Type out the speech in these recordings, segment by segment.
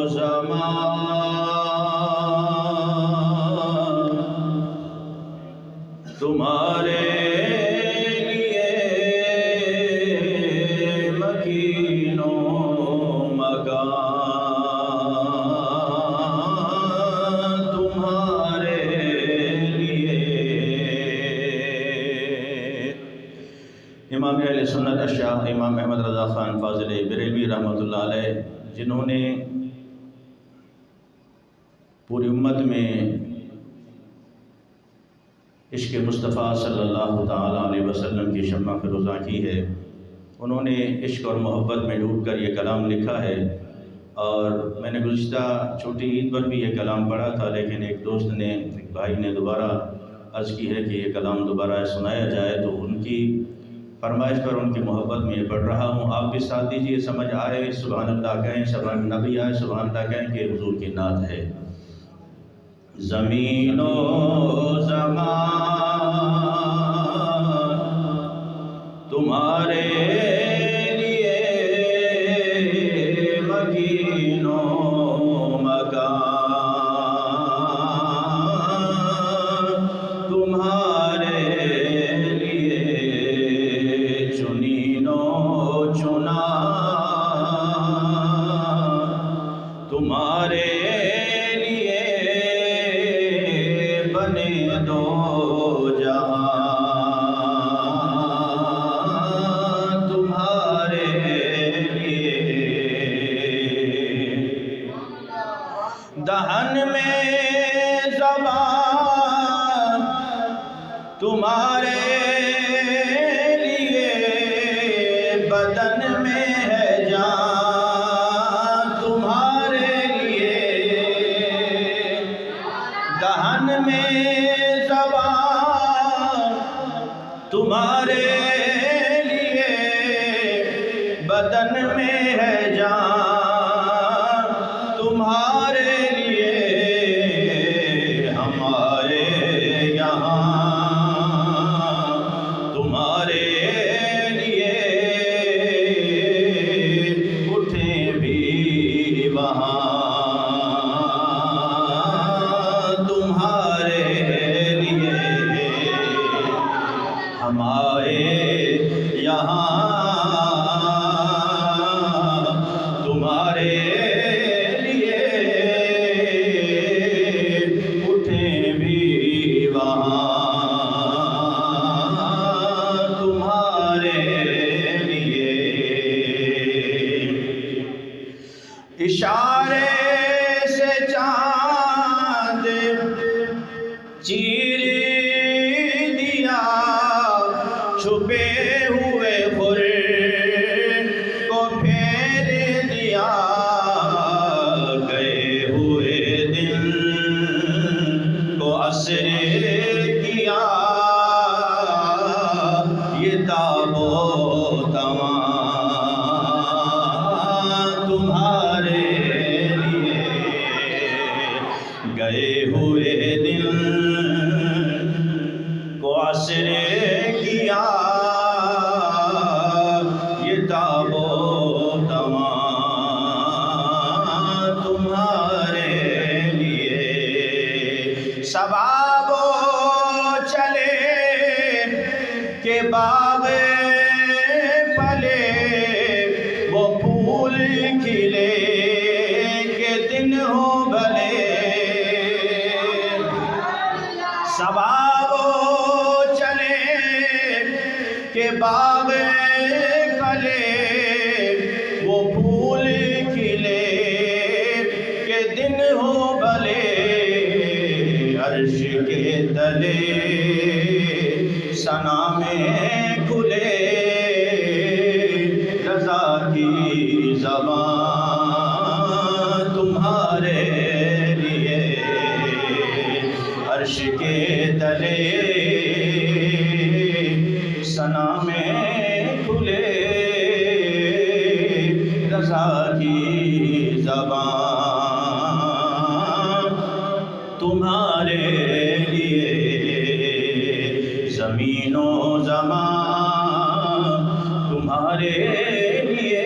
زمان تمہارے لیے مکین و مکان تمہارے لیے۔ امام اہل سنت اشاہ امام احمد رضا خان فاضل بریلوی رحمۃ اللہ علیہ، جنہوں نے پوری امت میں عشق مصطفیٰ صلی اللہ تعالیٰ علیہ وسلم کی شمع فروزاں کی ہے، انہوں نے عشق اور محبت میں ڈوب کر یہ کلام لکھا ہے۔ اور میں نے گزشتہ چھوٹی عید پر بھی یہ کلام پڑھا تھا، لیکن ایک دوست نے، ایک بھائی نے دوبارہ عرض کی ہے کہ یہ کلام دوبارہ سنایا جائے، تو ان کی فرمائش پر ان کی محبت میں یہ پڑھ رہا ہوں۔ آپ بھی ساتھ دیجیے، سمجھ آئے سبحان اللہ کہیں، سبحان نبی آئے سبحان اللہ کہیں کہ حضور کی نعت ہے۔ زمین و زمان تمہارے لیے مکین و مکان تمہارے لیے، چنین و چنا تمہارے دو جہاں تمہارے لیے، دہن میں زبان تمہارے لیے، بدن میں ہے جان تمہارے لیے، دہن میں تمہارے لیے، بدن میں ہے جان تمہارے لیے، ہم آئے یہاں تمہارے لیے، اٹھیں بھی وہاں تمہارے لیے، ہم آئے یہاں تمہارے لیے، اٹھیں بھی وہاں تمہارے لیے، اشارے سے چاند چیر چھپے ہوئے خور کو پھیر دیا، گئے ہوئے دل کو اسر کیا، یہ تاب و تواں تمہارے لیے، گئے ہوئے دل کو اسر کیا، یہ تاب و تواں تمہارے لیے، سباب و چلے کہ باغ پلے، وہ پھول کھلے کہ دن ہو بھلے، سباب و چلے کہ باغ پھلے، وہ پھول کھلے کہ دن ہو بھلے، عرش کے تلے ثنا میں کھلے، رضا کی زبان تمہارے لیے، عرش کے تلے ثنا میں کھلے، رضا کی زبان تمہارے لیے، زمین و زمان تمہارے لیے،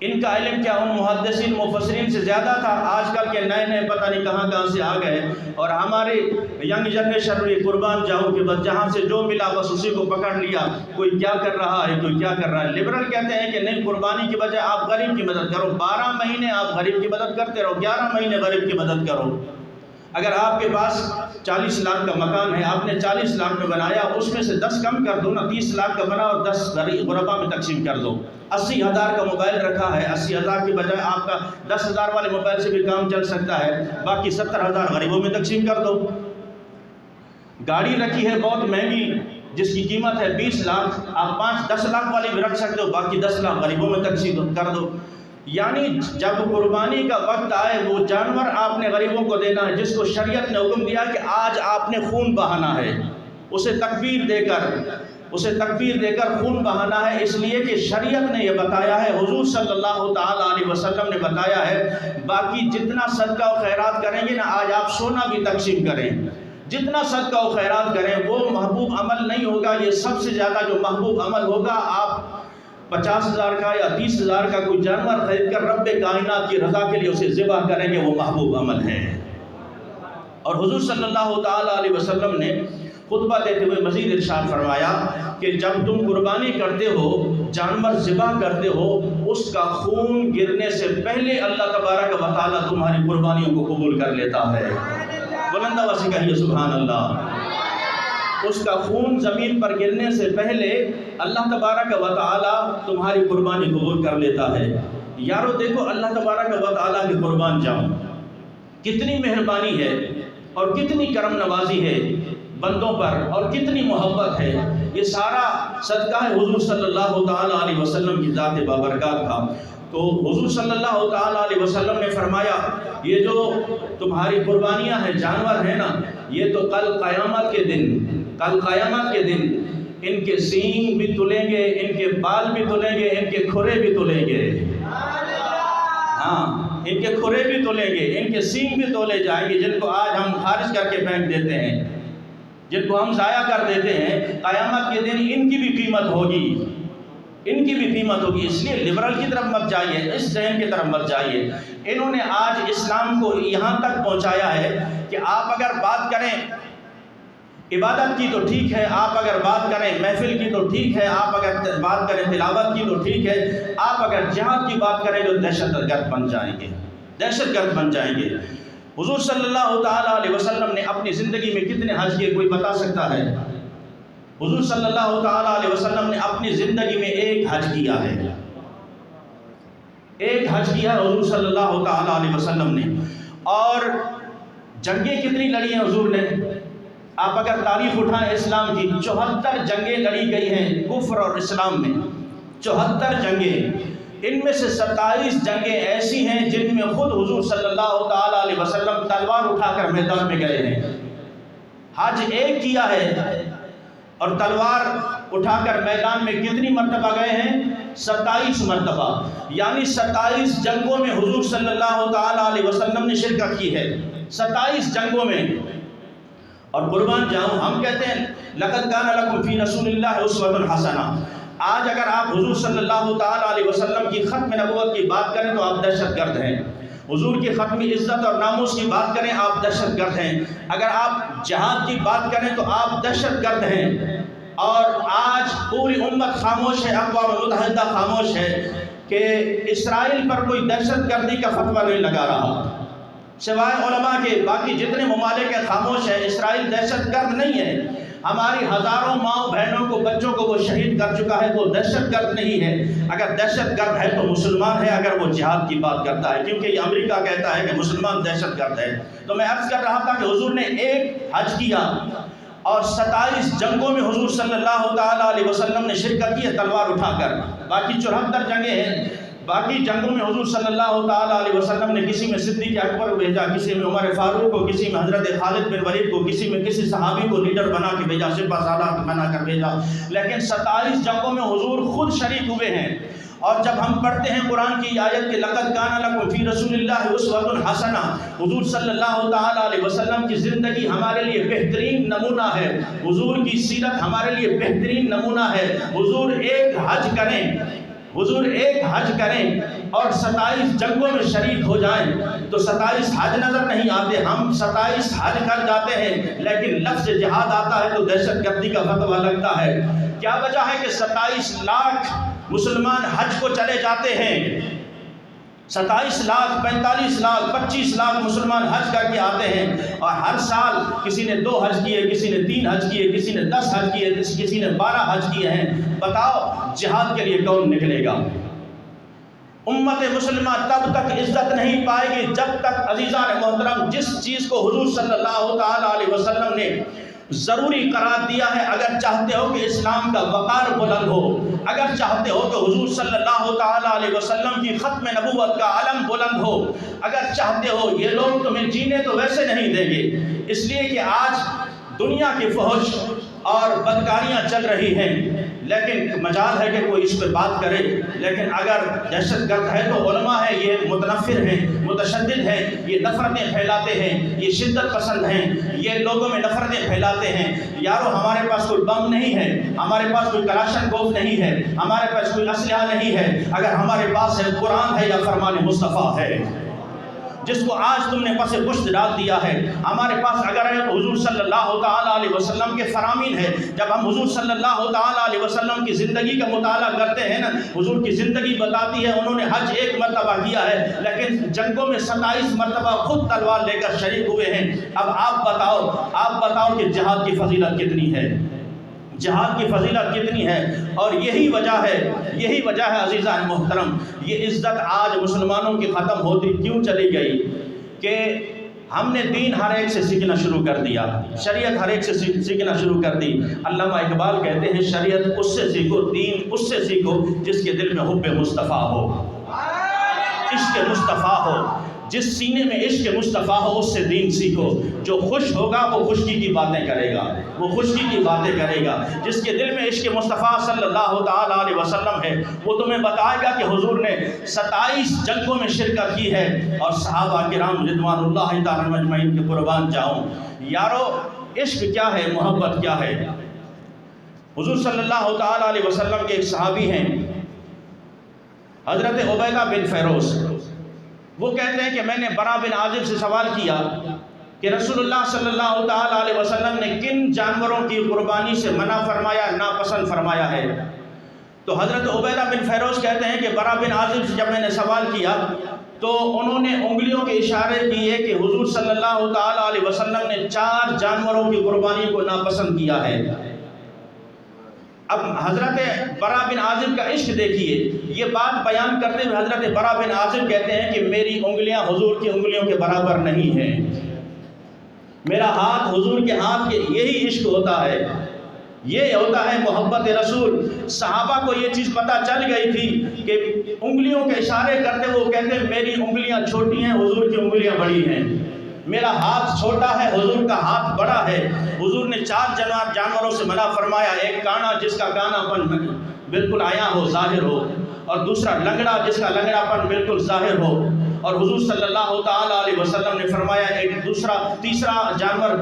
ان کا علم کیا ان محدثین مفسرین سے زیادہ تھا؟ آج کل کے نئے نئے پتہ نہیں کہاں کہاں سے آ گئے، اور ہمارے ینگ جنریشن میں قربان جاؤ کہ بس جہاں سے جو ملا بس اسی کو پکڑ لیا، کوئی کیا کر رہا ہے کوئی کیا کر رہا ہے۔ لبرل کہتے ہیں کہ نہیں، قربانی کی بجائے آپ غریب کی مدد کرو، 12 مہینے آپ غریب کی مدد کرتے رہو، 11 مہینے غریب کی مدد کرو۔ اگر آپ کے پاس 40 لاکھ کا مکان ہے، آپ نے 40 لاکھ میں بنایا، اس میں سے 10 کم کر دو نا، 30 لاکھ کا بنا اور 10 غربا میں تقسیم کر دو۔ 80,000 کا موبائل رکھا ہے، 80,000 کی بجائے آپ کا 10,000 والے موبائل سے بھی کام چل سکتا ہے، باقی 70,000 غریبوں میں تقسیم کر دو۔ گاڑی رکھی ہے بہت مہنگی جس کی قیمت ہے 20 لاکھ، آپ 5-10 لاکھ والی بھی رکھ سکتے ہو، باقی 10 لاکھ غریبوں میں تقسیم کر دو۔ یعنی جب قربانی کا وقت آئے وہ جانور آپ نے غریبوں کو دینا ہے، جس کو شریعت نے حکم دیا کہ آج آپ نے خون بہانا ہے، اسے تکبیر دے کر خون بہانا ہے، اس لیے کہ شریعت نے یہ بتایا ہے، حضور صلی اللہ تعالیٰ علیہ وسلم نے بتایا ہے۔ باقی جتنا صدقہ و خیرات کریں گے نا، آج آپ سونا بھی تقسیم کریں، جتنا صدقہ و خیرات کریں وہ محبوب عمل نہیں ہوگا۔ یہ سب سے زیادہ جو محبوب عمل ہوگا، آپ 50,000 کا یا 30,000 کا کوئی جانور خرید کر رب کائنات کی رضا کے لیے اسے ذبح کریں گے، وہ محبوب عمل ہے۔ اور حضور صلی اللہ تعالیٰ علیہ وسلم نے خطبہ دیتے ہوئے مزید ارشاد فرمایا کہ جب تم قربانی کرتے ہو، جانور ذبح کرتے ہو، اس کا خون گرنے سے پہلے اللہ تبارک و تعالیٰ تمہاری قربانیوں کو قبول کر لیتا ہے۔ بلند آواز سے کہیے سبحان اللہ۔ اس کا خون زمین پر گرنے سے پہلے اللہ تبارک و تعالیٰ تمہاری قربانی قبول کر لیتا ہے۔ یارو دیکھو اللہ تبارک و تعالیٰ کی قربان جاؤں، کتنی مہربانی ہے اور کتنی کرم نوازی ہے بندوں پر، اور کتنی محبت ہے۔ یہ سارا صدقہ ہے حضور صلی اللہ تعالیٰ علیہ وسلم کی ذات بابرکات کا۔ تو حضور صلی اللہ تعالیٰ علیہ وسلم نے فرمایا، یہ جو تمہاری قربانیاں ہیں، جانور ہیں نا، یہ تو کل قیامت کے دن ان کے سینگ بھی تلیں گے، ان کے بال بھی تلیں گے، ان کے کھرے بھی تلیں گے۔ ہاں، ان کے کھرے بھی تلیں گے، ان کے سینگ بھی تولے جائیں گے، جن کو آج ہم خارج کر کے پھینک دیتے ہیں، جن کو ہم ضائع کر دیتے ہیں، قیامت کے دن ان کی بھی قیمت ہوگی، اس لیے لبرل کی طرف مت جائیے، اس ذہن کی طرف مت جائیے۔ انہوں نے آج اسلام کو یہاں تک پہنچایا ہے کہ آپ اگر بات کریں عبادت کی تو ٹھیک ہے، آپ اگر بات کریں محفل کی تو ٹھیک ہے، آپ اگر بات کریں تلاوت کی تو ٹھیک ہے، آپ اگر جہاد کی بات کریں تو دہشت گرد بن جائیں گے۔ حضور صلی اللہ تعالیٰ علیہ وسلم نے اپنی زندگی میں کتنے حج کیے، کوئی بتا سکتا ہے؟ حضور صلی اللہ تعالیٰ علیہ وسلم نے اپنی زندگی میں ایک حج کیا ہے، حضور صلی اللہ تعالیٰ علیہ وسلم نے۔ اور جنگیں کتنی لڑی ہیں حضور نے؟ آپ اگر تاریخ اٹھائیں اسلام کی، 74 جنگیں لڑی گئی ہیں کفر اور اسلام میں، 74 جنگیں۔ ان میں سے 27 جنگیں ایسی ہیں جن میں خود حضور صلی اللہ تعالیٰ علیہ وسلم تلوار اٹھا کر میدان میں گئے ہیں۔ حج ایک کیا ہے اور تلوار اٹھا کر میدان میں کتنی مرتبہ گئے ہیں؟ 27 مرتبہ، یعنی 27 جنگوں میں حضور صلی اللہ تعالیٰ علیہ وسلم نے شرکت کی ہے، 27 جنگوں میں۔ اور قربان جاؤں، ہم کہتے ہیں لَقَدْ كَانَ لَكُمْ فِي رَسُولِ اللَّهِ أُسْوَةٌ حَسَنَةٌ۔ آج اگر آپ حضور صلی اللہ تعالیٰ علیہ وسلم کی ختم نبوت کی بات کریں تو آپ دہشت گرد ہیں، حضور کی ختم عزت اور ناموس کی بات کریں آپ دہشت گرد ہیں، اگر آپ جہاد کی بات کریں تو آپ دہشت گرد ہیں۔ اور آج پوری امت خاموش ہے، اقوام متحدہ خاموش ہے کہ اسرائیل پر کوئی دہشت گردی کا فتویٰ نہیں لگا رہا، سوائے علماء کے باقی جتنے ممالک ہیں خاموش ہیں۔ اسرائیل دہشت گرد نہیں ہے، ہماری ہزاروں ماؤں بہنوں کو بچوں کو وہ شہید کر چکا ہے، وہ دہشت گرد نہیں ہے۔ اگر دہشت گرد ہے تو مسلمان ہے، اگر وہ جہاد کی بات کرتا ہے، کیونکہ یہ امریکہ کہتا ہے کہ مسلمان دہشت گرد ہے۔ تو میں عرض کر رہا تھا کہ حضور نے ایک حج کیا اور 27 جنگوں میں حضور صلی اللہ تعالیٰ علیہ وسلم نے شرکت کی ہے تلوار اٹھا کر۔ باقی 74 جنگیں ہیں، باقی جنگوں میں حضور صلی اللہ تعالیٰ علیہ وسلم نے کسی میں صدیق اکبر کو بھیجا، کسی میں عمر فاروق کو، کسی میں حضرت خالد بن ولید کو، کسی میں کسی صحابی کو لیڈر بنا کے بھیجا، سپہ سالار بنا کر بھیجا، لیکن 27 جنگوں میں حضور خود شریک ہوئے ہیں۔ اور جب ہم پڑھتے ہیں قرآن کی آیت کہ لَقَدْ كَانَ لَكُمْ فِي رَسُولِ اللَّهِ أُسْوَةٌ حَسَنَةٌ، حضور صلی اللہ تعالیٰ علیہ وسلم کی زندگی ہمارے لیے بہترین نمونہ ہے، حضور کی سیرت ہمارے لیے بہترین نمونہ ہے۔ حضور ایک حج کریں اور 27 جنگوں میں شریک ہو جائیں تو 27 حج نظر نہیں آتے. ہم 27 حج کر جاتے ہیں لیکن لفظ جہاد آتا ہے تو دہشت گردی کا فتویٰ لگتا ہے. کیا وجہ ہے کہ 27 لاکھ مسلمان حج کو چلے جاتے ہیں؟ 27 لاکھ 45 لاکھ 25 لاکھ مسلمان حج کر کے آتے ہیں اور ہر سال کسی نے 2 حج کیے, کسی نے 3 حج کیے, کسی نے 10 حج کیے, کسی نے 12 حج کیے ہیں. بتاؤ جہاد کے لیے کون نکلے گا؟ امت مسلمہ تب تک عزت نہیں پائے گی جب تک عزیزان محترم جس چیز کو حضور صلی اللہ تعالی علیہ وسلم نے ضروری قرار دیا ہے, اگر چاہتے ہو کہ اسلام کا وقار بلند ہو, اگر چاہتے ہو کہ حضور صلی اللہ تعالی علیہ وسلم کی ختم نبوت کا علم بلند ہو, اگر چاہتے ہو یہ لوگ تمہیں جینے تو ویسے نہیں دیں گے, اس لیے کہ آج دنیا کی فحش اور بدکاریاں چل رہی ہیں, لیکن مجال ہے کہ کوئی اس پہ بات کرے. لیکن اگر دہشت گرد ہے تو علماء ہے, یہ متنفر ہیں, متشدد ہیں, یہ نفرتیں پھیلاتے ہیں, یہ شدت پسند ہیں, یہ لوگوں میں نفرتیں پھیلاتے ہیں. یارو ہمارے پاس کوئی بم نہیں ہے, ہمارے پاس کوئی کلاشن کوف نہیں ہے, ہمارے پاس کوئی اسلحہ نہیں ہے, اگر ہمارے پاس ہے قرآن ہے یا فرمان مصطفیٰ ہے جس کو آج تم نے پس پشت ڈال دیا ہے. ہمارے پاس اگر ہے تو حضور صلی اللہ تعالی علیہ وسلم کے فرامین ہے. جب ہم حضور صلی اللہ تعالی علیہ وسلم کی زندگی کا مطالعہ کرتے ہیں نا, حضور کی زندگی بتاتی ہے انہوں نے حج 1 مرتبہ کیا ہے لیکن جنگوں میں 27 مرتبہ خود تلوار لے کر شریک ہوئے ہیں. اب آپ بتاؤ کہ جہاد کی فضیلت کتنی ہے, جہاد کی فضیلت کتنی ہے. اور یہی وجہ ہے عزیزان محترم, یہ عزت آج مسلمانوں کی ختم ہوتی کیوں چلی گئی کہ ہم نے دین ہر ایک سے سیکھنا شروع کر دیا, شریعت ہر ایک سے سیکھنا شروع کر دی. علامہ اقبال کہتے ہیں شریعت اس سے سیکھو, دین اس سے سیکھو جس کے دل میں حب مصطفیٰ ہو, عشق مصطفیٰ ہو. جس سینے میں عشق مصطفیٰ ہو اس سے دین سیکھو. جو خوش ہوگا وہ خوشکی کی باتیں کرے گا, وہ خوشکی کی باتیں کرے گا. جس کے دل میں عشق مصطفیٰ صلی اللہ تعالی علیہ وسلم ہے وہ تمہیں بتائے گا کہ حضور نے 27 جنگوں میں شرکت کی ہے اور صحابہ کرام رضوان اللہ تعالی اجمعین کے قربان جاؤں. یارو عشق کیا ہے, محبت کیا ہے؟ حضور صلی اللہ تعالی علیہ وسلم کے ایک صحابی ہیں حضرت عبیدہ بن فیروز, وہ کہتے ہیں کہ میں نے برا بن عازب سے سوال کیا کہ رسول اللہ صلی اللہ تعالی علیہ وسلم نے کن جانوروں کی قربانی سے منع فرمایا, ناپسند فرمایا ہے؟ تو حضرت عبیدہ بن فیروز کہتے ہیں کہ برا بن عازب سے جب میں نے سوال کیا تو انہوں نے انگلیوں کے اشارے کیے کہ حضور صلی اللہ تعالی علیہ وسلم نے 4 جانوروں کی قربانی کو ناپسند کیا ہے. اب حضرت برا بن عازب کا عشق دیکھیے, یہ بات بیان کرتے ہوئے حضرت برا بن عازب کہتے ہیں کہ میری انگلیاں حضور کی انگلیوں کے برابر نہیں ہیں, میرا ہاتھ حضور کے ہاتھ کے. یہی عشق ہوتا ہے, یہ ہوتا ہے محبت رسول. صحابہ کو یہ چیز پتہ چل گئی تھی کہ انگلیوں کے اشارے کرتے وہ کہتے ہیں میری انگلیاں چھوٹی ہیں, حضور کی انگلیاں بڑی ہیں, میرا ہاتھ چھوٹا ہے, حضور کا ہاتھ بڑا ہے. حضور نے 4 جانوروں سے منع فرمایا, ایک کانا جس کا کانا پن بالکل عیاں ہو, ظاہر ہو, اور دوسرا لنگڑا جس کا لنگڑا پن بالکل ظاہر ہو. اور حضور صلی اللہ تعالی علیہ وسلم نے فرمایا ایک تیسرا جانور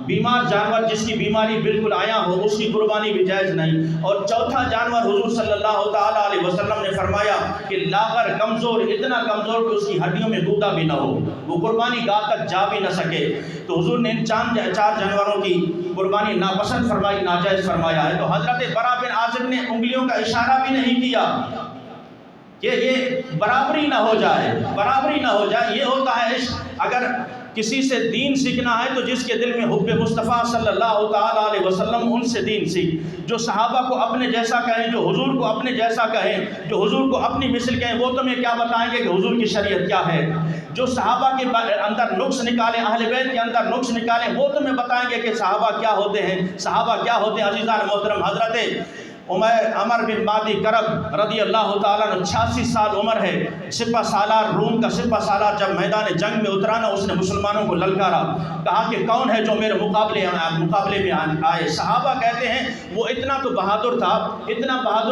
بیمار جانور جس کی بیماری بالکل عیاں ہو, اس کی قربانی بھی جائز نہیں. اور چوتھا جانور حضور صلی اللہ تعالی علیہ وسلم نے فرمایا کہ لاغر, کمزور, اتنا کمزور کہ اس کی ہڈیوں میں گودا بھی نہ ہو, وہ قربانی گاہ تک جا بھی نہ سکے. تو حضور نے ان 4 جانوروں کی قربانی ناپسند فرمائی, ناجائز فرمایا ہے. تو حضرت برا بن عازب نے انگلیوں کا اشارہ بھی نہیں کیا کہ یہ برابری نہ ہو جائے, یہ ہوتا ہے عشق. اگر کسی سے دین سیکھنا ہے تو جس کے دل میں حب مصطفیٰ صلی اللہ تعالی علیہ وسلم, ان سے دین سیکھ. جو صحابہ کو اپنے جیسا کہیں, جو حضور کو اپنے جیسا کہیں, جو حضور کو اپنی مثل کہیں, وہ تمہیں کیا بتائیں گے کہ حضور کی شریعت کیا ہے. جو صحابہ کے اندر نقص نکالیں, اہل بیت کے اندر نقص نکالیں, وہ تمہیں بتائیں گے کہ صحابہ کیا ہوتے ہیں. عزیزان محترم, حضرت عمر بن مادی کرب رضی اللہ تعالیٰ نے 86 سال عمر ہے, سپہ سالار, روم کا سپہ سالار, جب میدان جنگ میں اترا نا, اس نے مسلمانوں کو للکارا, کہا کہ کون ہے جو میرے مقابلے میں آئے. صحابہ کہتے ہیں وہ اتنا بہادر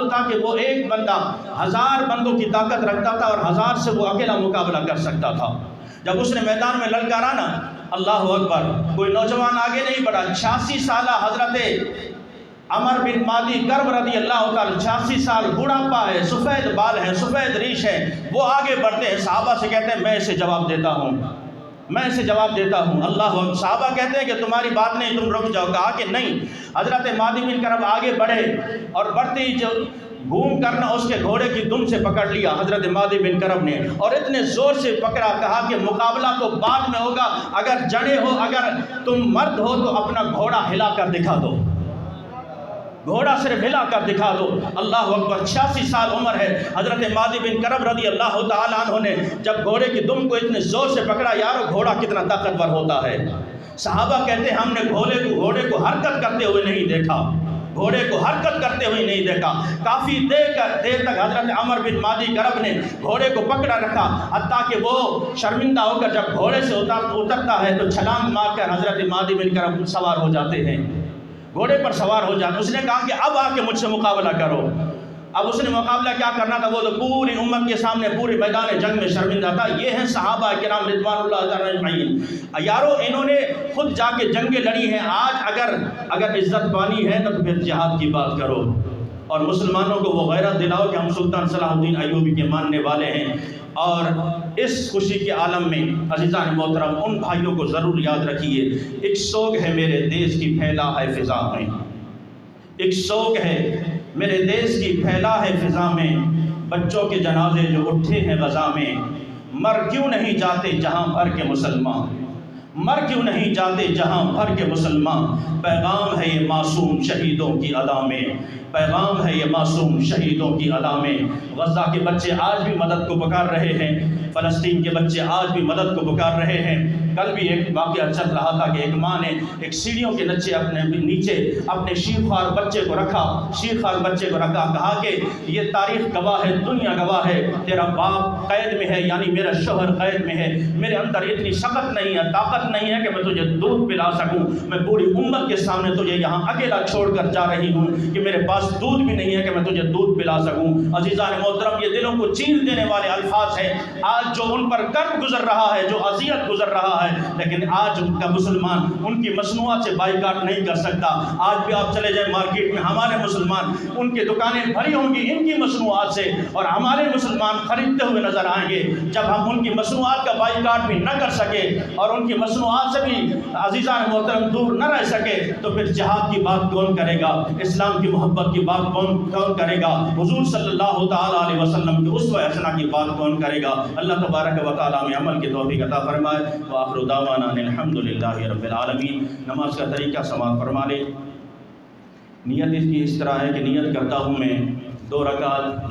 تھا کہ وہ ایک بندہ 1000 بندوں کی طاقت رکھتا تھا اور 1000 سے وہ اکیلا مقابلہ کر سکتا تھا. جب اس نے میدان میں للکارا نا, اللہ اکبر, کوئی نوجوان آگے نہیں بڑھا. 86 سالہ حضرت عمر بن مادی کرب رضی اللہ تعالی 86 سال بڑھاپا ہے، سفید بال ہیں، سفید ریش ہے، وہ آگے بڑھتے ہیں، صحابہ سے کہتے ہیں میں اسے جواب دیتا ہوں، میں اسے جواب دیتا ہوں۔ اللہ اکبر۔ صحابہ کہتے ہیں کہ تمہاری بات نہیں، تم رک جاؤ۔ کہا کہ نہیں۔ حضرت مادی بن کرب آگے بڑھے اور بڑھتے ہی جو گھوم کرنا اس کے گھوڑے کی دم سے پکڑ لیا حضرت مادی بن کرب نے، اور اتنے زور سے پکڑا، کہا کہ مقابلہ تو بعد میں ہوگا، اگر جڑے ہو، اگر تم مرد ہو تو اپنا گھوڑا ہلا کر دکھا دو، گھوڑا صرف ہلا کر دکھا دو۔ اللہ اکبر۔ 86 سال عمر ہے حضرت مادی بن کرب رضی اللہ تعالیٰ عنہ نے جب گھوڑے کی دم کو اتنے زور سے پکڑا، یارو گھوڑا کتنا طاقتور ہوتا ہے۔ صحابہ کہتے ہیں ہم نے گھوڑے کو حرکت کرتے ہوئے نہیں دیکھا، گھوڑے کو حرکت کرتے ہوئے نہیں دیکھا۔ کافی دیر تک حضرت عمر بن مادی کرب نے گھوڑے کو پکڑا رکھا، حتیٰ کہ وہ شرمندہ ہو کر جب گھوڑے سے اترتا ہے تو چھلانگ مار کر حضرت مادی بن کرب سوار ہو جاتے ہیں، گھوڑے پر سوار ہو جاتے۔ اس نے کہا کہ اب آ کے مجھ سے مقابلہ کرو۔ اب اس نے مقابلہ کیا کرنا تھا، وہ تو پوری امت کے سامنے پورے میدان جنگ میں شرمندہ تھا۔ یہ ہیں صحابہ کرام رضوان اللہ تعالیٰ اجمعین۔ یارو انہوں نے خود جا کے جنگیں لڑی ہیں، آج اگر عزت پانی ہے تو پھر جہاد کی بات کرو اور مسلمانوں کو وہ غیرت دلاؤ کہ ہم سلطان صلاح الدین ایوبی کے ماننے والے ہیں۔ اور اس خوشی کے عالم میں عزیزان محترم ان بھائیوں کو ضرور یاد رکھیے، ایک سوگ ہے میرے دیش کی پھیلا ہے فضا میں، ایک سوگ ہے میرے دیش کی پھیلا ہے فضا میں، بچوں کے جنازے جو اٹھے ہیں غزہ میں، مر کیوں نہیں جاتے جہاں بھر کے مسلمان، مر کیوں نہیں جاتے جہاں بھر کے مسلمان، پیغام ہے یہ معصوم شہیدوں کی ادا میں، پیغام ہے یہ معصوم شہیدوں کی ادا میں۔ غزہ کے بچے آج بھی مدد کو پکار رہے ہیں، فلسطین کے بچے آج بھی مدد کو پکار رہے ہیں۔ کل بھی ایک واقعہ چل رہا تھا کہ ایک ماں نے ایک سیڑھیوں کے نیچے اپنے شیرخوار بچے کو رکھا، کہا کہ یہ تاریخ گواہ ہے، دنیا گواہ ہے، تیرا باپ قید میں ہے، یعنی میرا شوہر قید میں ہے، میرے اندر اتنی سخت نہیں ہے، طاقت نہیں ہے کہ میں تجھے دودھ پلا سکوں، میں پوری امت کے سامنے تجھے یہاں اکیلا چھوڑ کر جا رہی ہوں کہ میرے پاس دودھ بھی نہیں ہے کہ میں تجھے دودھ پلا سکوں۔ عزیزان محترم، یہ دلوں کو چیر دینے والے الفاظ ہیں۔ آج جو ان پر کرب گزر رہا ہے، جو اذیت گزر رہا ہے، لیکن آج ان کا مسلمان ان کی مصنوعات سے بائیکاٹ نہیں کر سکتا۔ آج بھی آپ چلے جائیں مارکیٹ میں، ہمارے مسلمان ان کی دکانیں بھری ہوں گی ان کی مصنوعات سے، اور ہمارے مسلمان خریدتے ہوئے نظر آئیں گے۔ جب ہم ان کی مصنوعات کا بائیکاٹ بھی نہ کر سکے اور ان کی مصنوعات سے بھی عزیزان محترم دور نہ رہ سکے تو پھر جہاد کی بات کون کرے گا، اسلام کی محبت کی بات کون کرے گا، حضور صلی اللہ تعالیٰ علیہ وسلم کی اسوہ حسنہ کی بات کون کرے گا۔ اللہ تبارک و تعالیٰ میں عمل کی توفیق عطا فرمائے۔ وآخر دعوانا الحمدللہ رب العالمین۔ نماز کا طریقہ سماعت فرما لے۔ نیت اس کی اس طرح ہے کہ نیت کرتا ہوں میں 2 رکعت